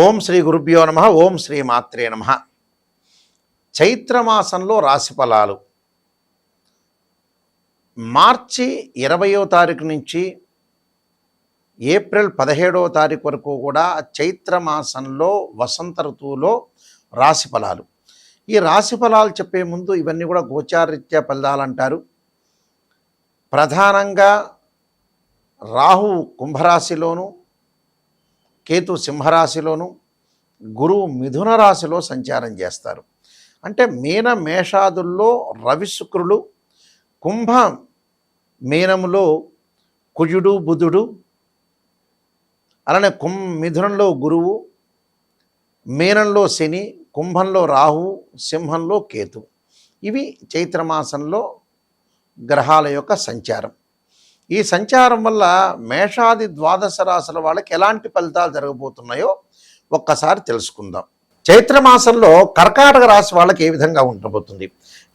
ఓం శ్రీ గురుభ్యో నమ. ఓం శ్రీ మాత్రే నమ. చైత్రమాసంలో రాశిఫలాలు మార్చి 20వ తారీఖు నుంచి ఏప్రిల్ 17వ తారీఖు వరకు కూడా చైత్రమాసంలో వసంత ఋతువులో రాశిఫలాలు. ఈ రాశిఫలాలు చెప్పే ముందు ఇవన్నీ కూడా గోచారరీత్యా ఫలితాలంటారు. ప్రధానంగా రాహు కుంభరాశిలోను, కేతు సింహరాశిలోను, గురువు మిథున రాశిలో సంచారం చేస్తారు. అంటే మీన మేషాదుల్లో రవి శుక్రులు, కుంభ మీనములో కుజుడు బుధుడు, అలానే మిథునంలో గురువు, మీనంలో శని, కుంభంలో రాహు, సింహంలో కేతు. ఇవి చైత్రమాసంలో గ్రహాల యొక్క సంచారం. ఈ సంచారం వల్ల మేషాది ద్వాదశ రాశుల వాళ్ళకి ఎలాంటి ఫలితాలు జరగబోతున్నాయో ఒక్కసారి తెలుసుకుందాం. చైత్రమాసంలో కర్కాటక రాశి వాళ్ళకి ఏ విధంగా ఉండబోతుంది?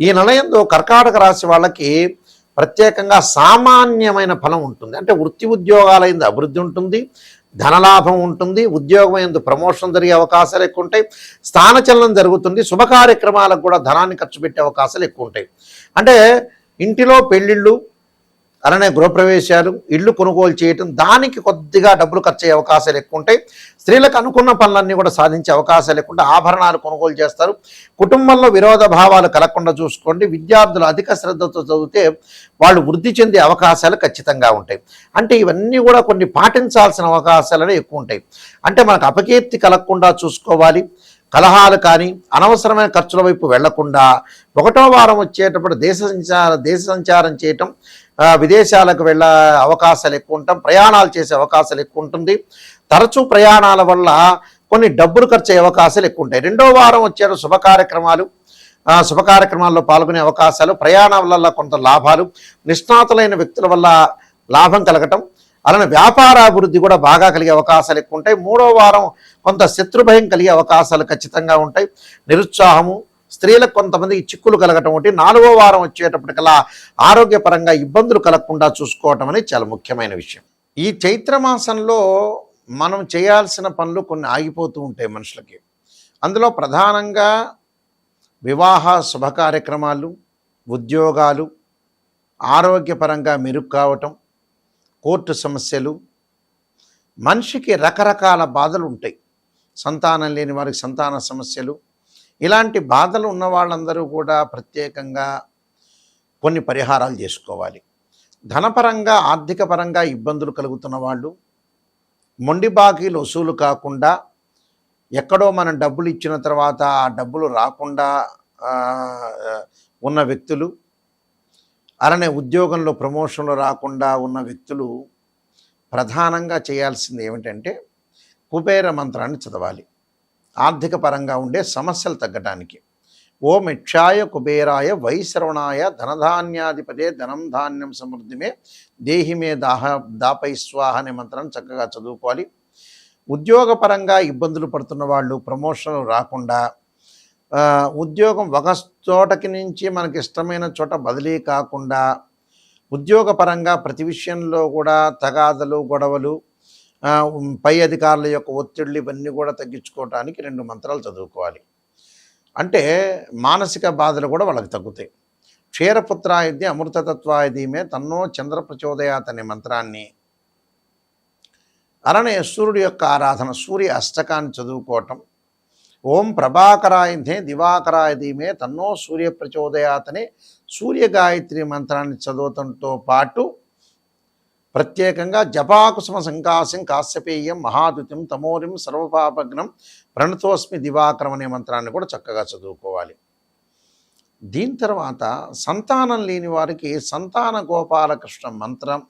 ఈ నెలయందు కర్కాటక రాశి వాళ్ళకి ప్రత్యేకంగా సామాన్యమైన ఫలం ఉంటుంది. అంటే వృత్తి ఉద్యోగాలైంది అభివృద్ధి ఉంటుంది, ధనలాభం ఉంటుంది, ఉద్యోగమైందు ప్రమోషన్ జరిగే అవకాశాలు ఎక్కువ ఉంటాయి, స్థానచలనం జరుగుతుంది, శుభ కార్యక్రమాలకు కూడా ధనాన్ని ఖర్చు పెట్టే అవకాశాలు ఎక్కువ ఉంటాయి. అంటే ఇంటిలో పెళ్ళిళ్ళు, అలానే గృహప్రవేశాలు, ఇళ్ళు కొనుగోలు చేయటం, దానికి కొద్దిగా డబ్బులు ఖర్చు అయ్యే అవకాశాలు ఎక్కువ ఉంటాయి. స్త్రీలకు అనుకున్న పనులన్నీ కూడా సాధించే అవకాశాలు ఎక్కువ ఉంటాయి. ఆభరణాలు కొనుగోలు చేస్తారు. కుటుంబంలో విరోధ భావాలు కలగకుండా చూసుకోండి. విద్యార్థులు అధిక శ్రద్ధతో చదివితే వాళ్ళు వృద్ధి చెందే అవకాశాలు ఖచ్చితంగా ఉంటాయి. అంటే ఇవన్నీ కూడా కొన్ని పాటించాల్సిన అవకాశాలనే ఎక్కువ ఉంటాయి. అంటే మనకు అపకీర్తి కలగకుండా చూసుకోవాలి. కలహాలు కానీ అనవసరమైన ఖర్చుల వైపు వెళ్లకుండా 1వ వారం వచ్చేటప్పుడు దేశ సంచారం చేయటం, విదేశాలకు వెళ్ళే అవకాశాలు ఎక్కువ ఉంటాం, ప్రయాణాలు చేసే అవకాశాలు ఎక్కువ ఉంటుంది. తరచూ ప్రయాణాల వల్ల కొన్ని డబ్బులు ఖర్చు అయ్యే అవకాశాలు ఎక్కువ ఉంటాయి. 2వ వారం వచ్చే శుభ కార్యక్రమాల్లో పాల్గొనే అవకాశాలు, ప్రయాణాల వల్ల కొంత లాభాలు, నిష్ణాతులైన వ్యక్తుల వల్ల లాభం కలగటం, అలానే వ్యాపారాభివృద్ధి కూడా బాగా కలిగే అవకాశాలు ఎక్కువ ఉంటాయి. 3వ వారం కొంత శత్రుభయం కలిగే అవకాశాలు ఖచ్చితంగా ఉంటాయి. నిరుత్సాహము, స్త్రీలకు కొంతమందికి చిక్కులు కలగటం ఒకటి. 4వ వారం వచ్చేటప్పటికల్లా ఆరోగ్యపరంగా ఇబ్బందులు కలగకుండా చూసుకోవటం అనేది చాలా ముఖ్యమైన విషయం. ఈ చైత్రమాసంలో మనం చేయాల్సిన పనులు కొన్ని ఆగిపోతూ ఉంటాయి మనుషులకి. అందులో ప్రధానంగా వివాహ శుభ కార్యక్రమాలు, ఉద్యోగాలు, ఆరోగ్యపరంగా మెరుగు కావటం, కోర్టు సమస్యలు, మనిషికి రకరకాల బాధలు ఉంటాయి. సంతానం లేని వారికి సంతాన సమస్యలు, ఇలాంటి బాధలు ఉన్న వాళ్ళందరూ కూడా ప్రత్యేకంగా కొన్ని పరిహారాలు చేసుకోవాలి. ధనపరంగా ఆర్థిక పరంగా ఇబ్బందులు కలుగుతున్న వాళ్ళు, మొండి బాకీలు వసూలు కాకుండా, ఎక్కడో మనం డబ్బులు ఇచ్చిన తర్వాత ఆ డబ్బులు రాకుండా ఉన్న వ్యక్తులు, అలానే ఉద్యోగంలో ప్రమోషన్లు రాకుండా ఉన్న వ్యక్తులు ప్రధానంగా చేయాల్సింది ఏమిటంటే కుబేర మంత్రాన్ని చదవాలి. ఆర్థిక పరంగా ఉండే సమస్యలు తగ్గడానికి. ఓం యక్షాయ కుబేరాయ వైశ్రవణాయ ధనధాన్యాధిపతే ధనం ధాన్యం సమృద్ధిమే దేహిమే దాపై స్వాహ అనే మంత్రాన్ని చక్కగా చదువుకోవాలి. ఉద్యోగపరంగా ఇబ్బందులు పడుతున్న వాళ్ళు, ప్రమోషన్లు రాకుండా, ఉద్యోగం ఒక చోటకి నుంచి మనకి ఇష్టమైన చోట బదిలీ కాకుండా, ఉద్యోగపరంగా ప్రతి విషయంలో కూడా తగాదలు, గొడవలు, పై అధికారుల యొక్క ఒత్తిళ్ళు, ఇవన్నీ కూడా తగ్గించుకోవడానికి 2 మంత్రాలు చదువుకోవాలి. అంటే మానసిక బాధలు కూడా వాళ్ళకి తగ్గుతాయి. క్షీరపుత్రాయది అమృతతత్వాయదీమే తన్నో చంద్ర ప్రచోదయాత్ అనే మంత్రాన్ని, అలానే సూర్యుడి యొక్క ఆరాధన, సూర్య అష్టకాన్ని చదువుకోవటం, ఓం ప్రభాకరాయధే దివాకరాయ ధీమే తన్నో సూర్య ప్రచోదయాత్ అనే సూర్య గాయత్రి మంత్రాన్ని చదవటంతో పాటు ప్రత్యేకంగా జపాకుసుమ సంకాశం కాశ్యపేయం మహాదుతిం తమోరిం సర్వపాపగ్నం ప్రణతోస్మి దివాకరం అనే మంత్రాన్ని కూడా చక్కగా చదువుకోవాలి. దీని తర్వాత సంతానం లేని వారికి సంతాన గోపాలకృష్ణ మంత్రం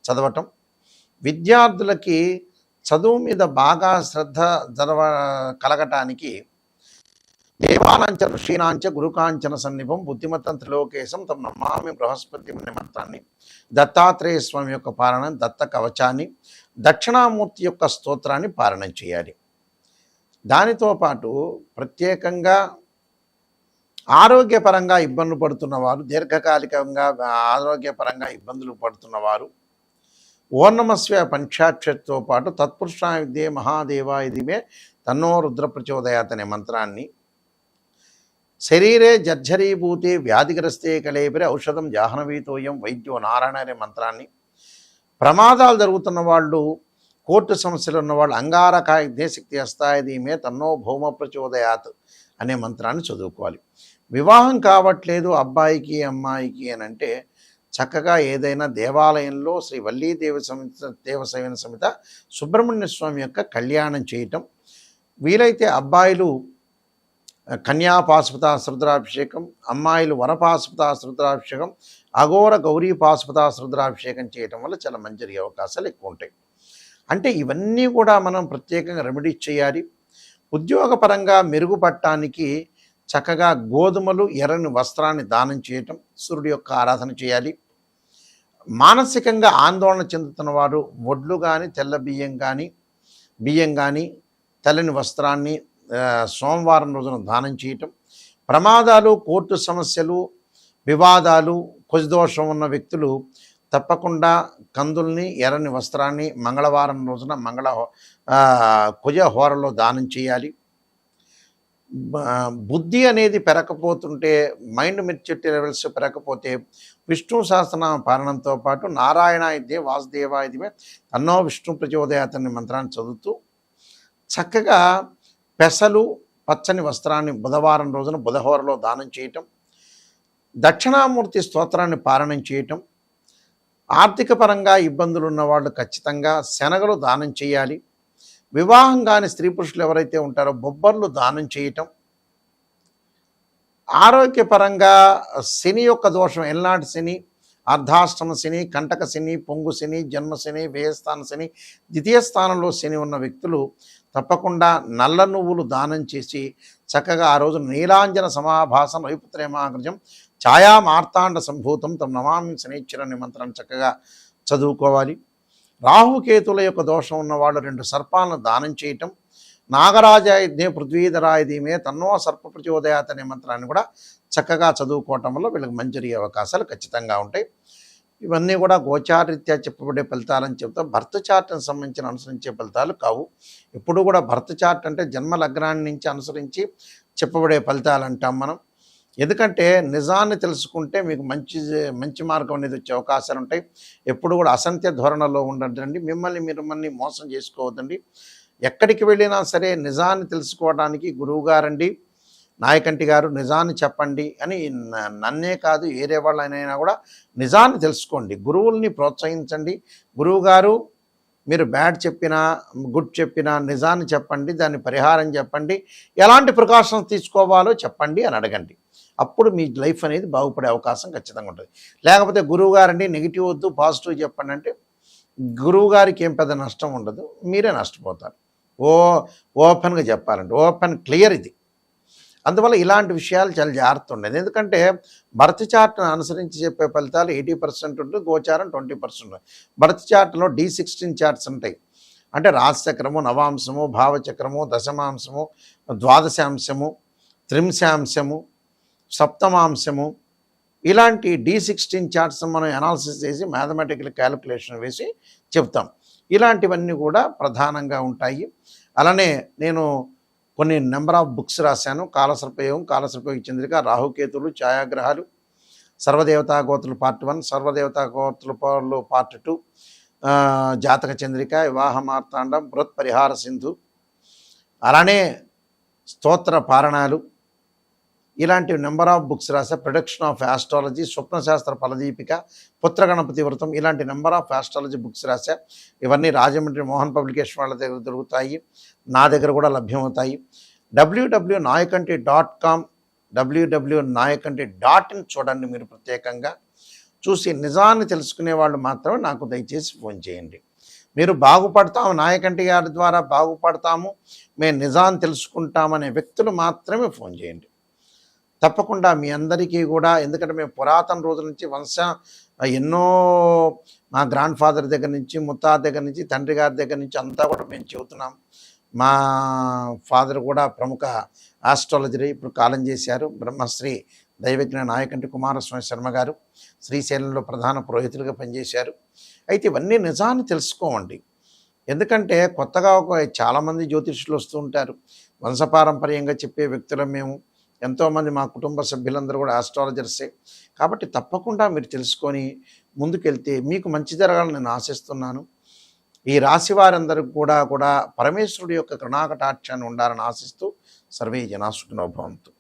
చదవటం, విద్యార్థులకి చదువు మీద బాగా శ్రద్ధ కలగటానికి దేవానాంచ ఋషీనాంచ గురుకాంచన సన్నిభం బుద్ధిమత్తం త్రిలోకేశం తమ నమామి బృహస్పతి అనే మంత్రాన్ని, దత్తాత్రేయ స్వామి యొక్క పారాయణం, దత్త కవచాన్ని, దక్షిణామూర్తి యొక్క స్తోత్రాన్ని పారాయణం చేయాలి. దానితో పాటు ప్రత్యేకంగా ఆరోగ్యపరంగా ఇబ్బందులు పడుతున్నవారు, దీర్ఘకాలికంగా ఆరోగ్యపరంగా ఇబ్బందులు పడుతున్నవారు ఓర్ణమస్వ పంచాక్షరితో పాటు తత్పురుషాయ విద్యే మహాదేవాయ దివే తన్నో రుద్ర ప్రచోదయాత్ అనే మంత్రాన్ని శరీరే జర్జరీభూతే వ్యాధిగ్రస్తే కళేబిరి ఔషధం జాహ్నవీతోయం వైద్యో నారాయణ అనే మంత్రాన్ని, ప్రమాదాలు జరుగుతున్న వాళ్ళు, కోర్టు సమస్యలు ఉన్నవాళ్ళు అంగారకాయ దేశక్తి అస్తాయి ధీమే తన్నో భౌమ ప్రచోదయాత్ అనే మంత్రాన్ని చదువుకోవాలి. వివాహం కావట్లేదు అబ్బాయికి అమ్మాయికి అని అంటే చక్కగా ఏదైనా దేవాలయంలో శ్రీ దేవసేన సమేత సుబ్రహ్మణ్య స్వామి యొక్క కళ్యాణం చేయటం, వీలైతే అబ్బాయిలు కన్యాపాశుపతాశ్రుద్రాభిషేకం, అమ్మాయిలు వరపాశుపతాశ్రుద్రాభిషేకం, అఘోర గౌరీ పాశుపతాశ్రుద్రాభిషేకం చేయటం వల్ల చాలా మంచి అవకాశాలు ఎక్కువ ఉంటాయి. అంటే ఇవన్నీ కూడా మనం ప్రత్యేకంగా రెమెడీస్ చేయాలి. ఉద్యోగపరంగా మెరుగుపడటానికి చక్కగా గోధుమలు, ఎర్రని వస్త్రాన్ని దానం చేయటం, సూర్యుడి యొక్క ఆరాధన చేయాలి. మానసికంగా ఆందోళన చెందుతున్న వారు వడ్లు కానీ, తెల్ల బియ్యం కానీ, తెల్లని వస్త్రాన్ని సోమవారం రోజున దానం చేయటం, ప్రమాదాలు, కోర్టు సమస్యలు, వివాదాలు, కుజదోషం ఉన్న వ్యక్తులు తప్పకుండా కందుల్ని, ఎర్రని వస్త్రాన్ని మంగళవారం రోజున కుజ హోరలో దానం చేయాలి. బుద్ధి అనేది పెరగకపోతుంటే, మైండ్ మెచ్యూరిటీ లెవెల్స్ పెరగకపోతే విష్ణు సహస్రనామ పాలనంతో పాటు నారాయణాయుధే వాసుదేవాయుధమే తన్నో విష్ణు ప్రచోదయాత్ అనే మంత్రాన్ని చదువుతూ చక్కగా పెసలు, పచ్చని వస్త్రాన్ని బుధవారం రోజున బుధహోరలో దానం చేయటం, దక్షిణామూర్తి స్తోత్రాన్ని పారాయణం చేయటం, ఆర్థిక పరంగా ఇబ్బందులు ఉన్నవాళ్ళు ఖచ్చితంగా శనగలు దానం చేయాలి. వివాహం కాని స్త్రీ పురుషులు ఎవరైతే ఉంటారో బొబ్బర్లు దానం చేయటం, ఆరోగ్యపరంగా శని యొక్క దోషం, ఎల్నాటి శని, అర్ధాష్టమ శని, కంటక శని, పొంగు శని, జన్మ శని, వ్యయస్థాన శని, ద్వితీయ స్థానంలో శని ఉన్న వ్యక్తులు తప్పకుండా నల్ల నువ్వులు దానం చేసి చక్కగా ఆ రోజు నీలాంజన సమాభాసం వైపుత్రేమాగ్రజం ఛాయా మార్తాండ సంభూతం తమ నమామి శనిశ్చరని మంత్రాన్ని చక్కగా చదువుకోవాలి. రాహుకేతుల యొక్క దోషం ఉన్నవాళ్ళు 2 సర్పాలను దానం చేయటం, నాగరాజాయుధే పృథ్వీధరాయుధీమే తన్నో సర్ప ప్రచోదయాత్ అనే మంత్రాన్ని కూడా చక్కగా చదువుకోవటం వల్ల వీళ్ళకి మంచి జరిగే అవకాశాలు ఖచ్చితంగా ఉంటాయి. ఇవన్నీ కూడా గోచారీత్యా చెప్పబడే ఫలితాలని చెప్తాం. భర్త చార్ట్ని సంబంధించిన అనుసరించే ఫలితాలు కావు. ఎప్పుడు కూడా భర్త చార్ట్ అంటే జన్మ లగ్నాన్ని నుంచి అనుసరించి చెప్పబడే ఫలితాలు అంటాం మనం. ఎందుకంటే నిజాన్ని తెలుసుకుంటే మీకు మంచి మార్గం అనేది వచ్చే అవకాశాలు ఉంటాయి. ఎప్పుడు కూడా అసంత్య ధోరణలో ఉండద్దండి. మిమ్మల్ని మోసం చేసుకోవద్దండి. ఎక్కడికి వెళ్ళినా సరే నిజాన్ని తెలుసుకోవడానికి గురువుగారండి, నాయకంటి గారు నిజాన్ని చెప్పండి అని నన్నే కాదు వేరే వాళ్ళైనా కూడా నిజాన్ని తెలుసుకోండి. గురువుల్ని ప్రోత్సహించండి. గురువుగారు మీరు బ్యాడ్ చెప్పినా గుడ్ చెప్పినా నిజాన్ని చెప్పండి, దాన్ని పరిహారం చెప్పండి, ఎలాంటి ప్రికాషన్స్ తీసుకోవాలో చెప్పండి అని అడగండి. అప్పుడు మీ లైఫ్ అనేది బాగుపడే అవకాశం ఖచ్చితంగా ఉంటుంది. లేకపోతే గురువుగారండి నెగిటివ్ వద్దు పాజిటివ్ చెప్పండి అంటే గురువుగారికి ఏం పెద్ద నష్టం ఉండదు, మీరే నష్టపోతారు. ఓపెన్గా చెప్పాలంటే ఓపెన్ క్లియర్ ఇది. అందువల్ల ఇలాంటి విషయాలు చాలా జాగ్రత్త ఉండేది. ఎందుకంటే భర్త చార్ట్ను అనుసరించి చెప్పే ఫలితాలు 80% ఉంటుంది, గోచారం 20%. భర్త చార్ట్లో D16 చార్ట్స్ ఉంటాయి. అంటే రాశిచక్రము, నవాంశము, భావచక్రము, దశమాంశము, ద్వాదశాంశము, త్రింశాంశము, సప్తమాంశము, ఇలాంటి D16 చార్ట్స్ మనం అనాలిసిస్ చేసి మ్యాథమెటికల్ క్యాలిక్యులేషన్ వేసి చెప్తాం. ఇలాంటివన్నీ కూడా ప్రధానంగా ఉంటాయి. అలానే నేను కొన్ని నెంబర్ ఆఫ్ బుక్స్ రాశాను. కాలసర్పయోగం, కాలసర్పయోగ చంద్రిక, రాహుకేతులు, ఛాయాగ్రహాలు, సర్వదేవతా గోత్రులు పార్ట్ 1, సర్వదేవతా గోత్రులు పార్ట్ 2, జాతక చంద్రిక, వివాహ మార్తాండం, బృహత్ పరిహార సింధు, అలానే స్తోత్ర పారణాలు, ఇలాంటి నెంబర్ ఆఫ్ బుక్స్ రాసా. Production of astrology, Swapnashastra Phaladeepika, Putraganapati Vratam, ఇలాంటి నెంబర్ ఆఫ్ ఆస్ట్రాలజీ బుక్స్ రాసా. ఇవన్నీ రాజమండ్రి మోహన్ పబ్లికేషన్ వాళ్ళ దగ్గర దొరుకుతాయి, నా దగ్గర కూడా లభ్యమవుతాయి. www.nayakanti.com, www.nayakanti.in చూడండి. మీరు ప్రత్యేకంగా చూసి నిజాన్ని తెలుసుకునే వాళ్ళు మాత్రమే నాకు దయచేసి ఫోన్ చేయండి. మీరు బాగుపడతాము, నాయకంటి గారి ద్వారా బాగుపడతాము, మేము నిజాన్ని తెలుసుకుంటామనే వ్యక్తులు మాత్రమే ఫోన్ చేయండి. తప్పకుండా మీ అందరికీ కూడా, ఎందుకంటే మేము పురాతన రోజుల నుంచి ఎన్నో మా గ్రాండ్ ఫాదర్ దగ్గర నుంచి, ముత్తాత దగ్గర నుంచి, తండ్రి గారి దగ్గర నుంచి అంతా కూడా మేము చెబుతున్నాం. మా ఫాదర్ కూడా ప్రముఖ ఆస్ట్రాలజీ, ఇప్పుడు కాలం చేశారు. బ్రహ్మశ్రీ దైవజ్ఞ నాయకంటి కుమారస్వామి శర్మ గారు శ్రీశైలంలో ప్రధాన పురోహితులుగా పనిచేశారు. అయితే ఇవన్నీ నిజాన్ని తెలుసుకోవండి. ఎందుకంటే కొత్తగా చాలామంది జ్యోతిష్యులు వస్తూ ఉంటారు. వంశపారంపర్యంగా చెప్పే వ్యక్తులం మేము. ఎంతోమంది మా కుటుంబ సభ్యులందరూ కూడా ఆస్ట్రాలజర్సే. కాబట్టి తప్పకుండా మీరు తెలుసుకొని ముందుకెళ్తే మీకు మంచి జరగాలని నేను ఆశిస్తున్నాను. ఈ రాశి వారందరికి కూడా పరమేశ్వరుడి యొక్క కరుణాకటాక్షాన్ని ఉండాలని ఆశిస్తూ సర్వే జనా సుఖినో భవంతు.